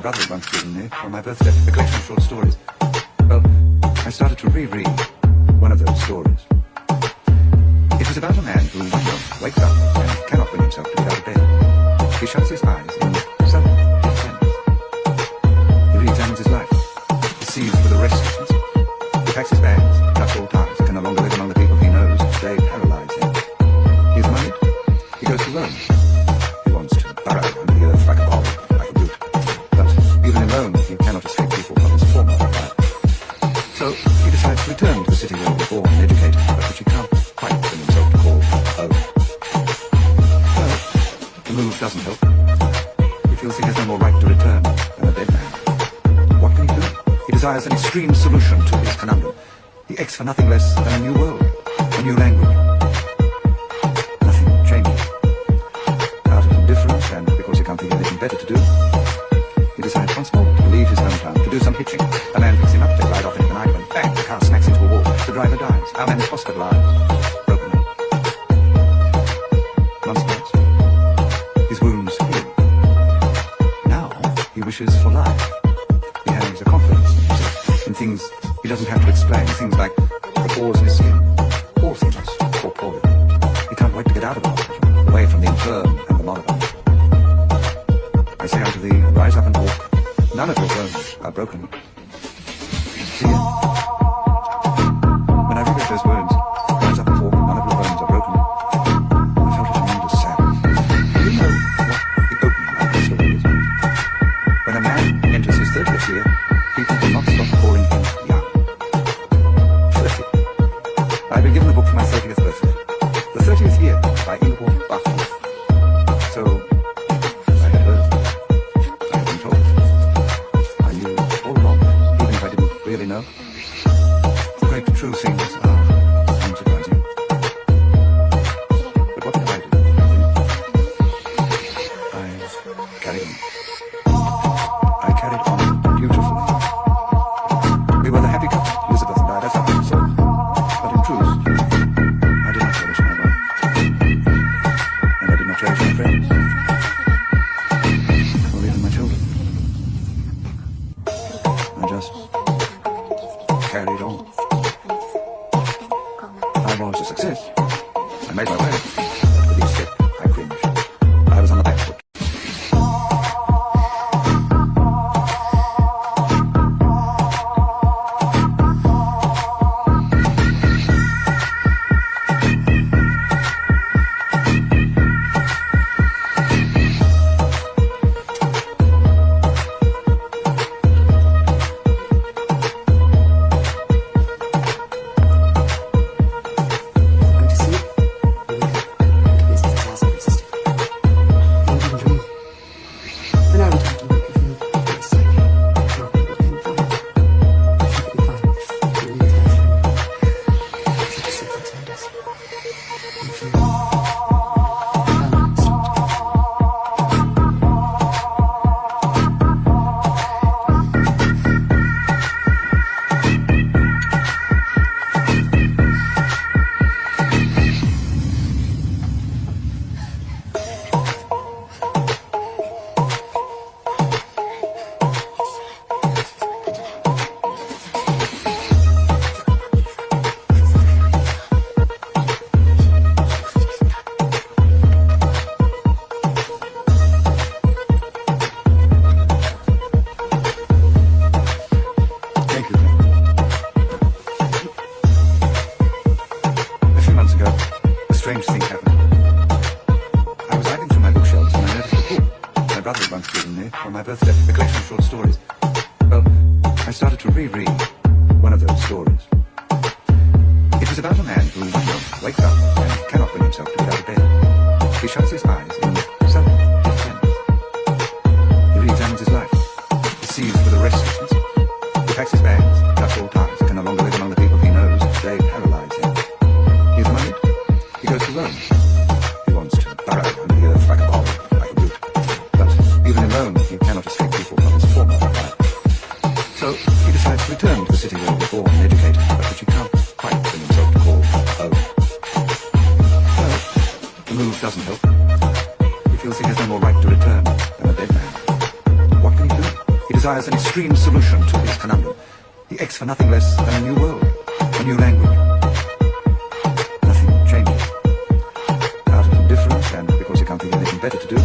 brother had once given me for my birthday, a collection of short stories. Well, I started to reread one of those stories. It was about a man who one morning wakes up and cannot bring himself to get out of bed. He shuts his eyes in self-defense. He re-examines his life. He sees with a restlessness. He packs his bags, cuts all ties, can no longer live among the people he knows. They paralyze him. He is moneyed. He goes to Rome. He wants to burrow under the earth like a ball, like a root. But even in Rome, he cannot escape people from his former life. So he decides to return to the city where he was born and educated, but which he can't quite bring himself to call home. Well, the move doesn't help. He feels he has no more right to return than a dead man. What can he do? He desires an extreme solution to his conundrum. He aches for nothing less than a new world, a new language. Nothing changes. Out of indifference, and because he can't think of anything better to do, he decides once more to leave his hometown, to do some hitching. A man picks him up, they ride off into the night, when bang, the car smacks into a wall. The driver dies. Our man is hospitalized, broken up. Months pass. His wounds heal. Now he wishes for life. He has a confidence in himself, in things he doesn't have to explain, things like the pores in his skin. All things corporeal. He can't wait to get out of the hospital, away from the infirm and the moribund. I say unto thee, rise up and walk. None of your bones are broken. See it? When I read those words, rise up and walk, none of your bones are broken, I felt a tremendous sadness. Do you know what the opening of the story is? When a man enters his 30th year, people will not stop calling him young. 30. I've been given the book for my 30th birthday. The 30th Year by 𝘼𝙗𝙗. So, I had heard. I had been told. I knew all along, even if I didn't really know. The great true things are unsurprising. But what did I do? I carried on. I carried on beautifully. We were the happy couple, Elizabeth and I, that's how I saw. But in truth, I did not cherish my wife. And I did not cherish my friends. Or even my children. I just carried on. I was a success. I made my way. But with each step, I cringed. I was on the back foot. For my birthday, a collection of short stories. Well, I started to reread one of those stories. It was about a man who one morning wakes up and cannot bring himself to get out of bed. He shuts his eyes in self-defense. He re-examines his life. He sees with a restlessness. He packs his bags, cuts all ties, can no longer live among the people he knows. They paralyze him. He is moneyed. He goes to Rome. He wants to burrow under the earth like a ball, like a root. But even in Rome, he cannot escape people from his former life. So he decides to return to the city where he was born and educated, but which he can't quite bring himself to call home. Well, the move doesn't help. He feels he has no more right to return than a dead man. What can he do? desires an extreme solution to his conundrum. He aches for nothing less than a new world, a new language. Nothing changes. Out of indifference, and because he can't think of anything better to do,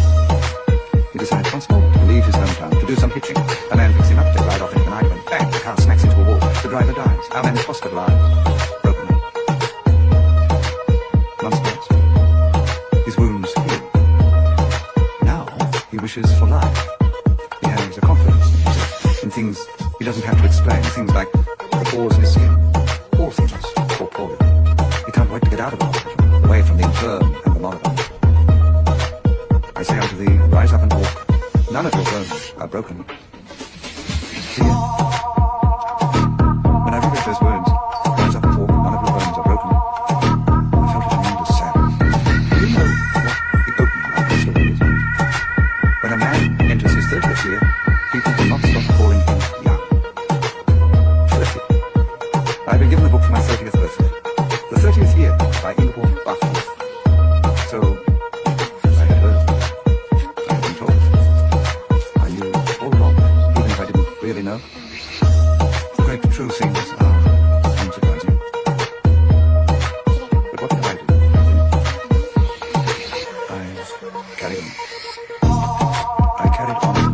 he decides once more to leave his hometown, to do some hitching. A man picks him up, they ride off into the night, when bang, the car smacks into a wall. The driver dies. Our man is hospitalized, broken. Months pass. His wounds heal. Now he wishes for life. He has a confidence in himself, in things he doesn't have to explain, things like the pores in his skin. All things corporeal. He can't wait to get out of the hospital, away from the infirm and the moribund. I say unto thee, rise up and walk. None of your bones are broken. See it? When I read those words, rise up and walk, none of your bones are broken, I felt a tremendous sadness. Do you know what the opening of the story is? When a man enters his 30th year, people will not stop calling him young. 30. I've been given the book for my 30th birthday. The 30th year by 𝑘𝐼𝐻. So, I had heard. I had been told. I knew all along, even if I didn't really know. The great true thing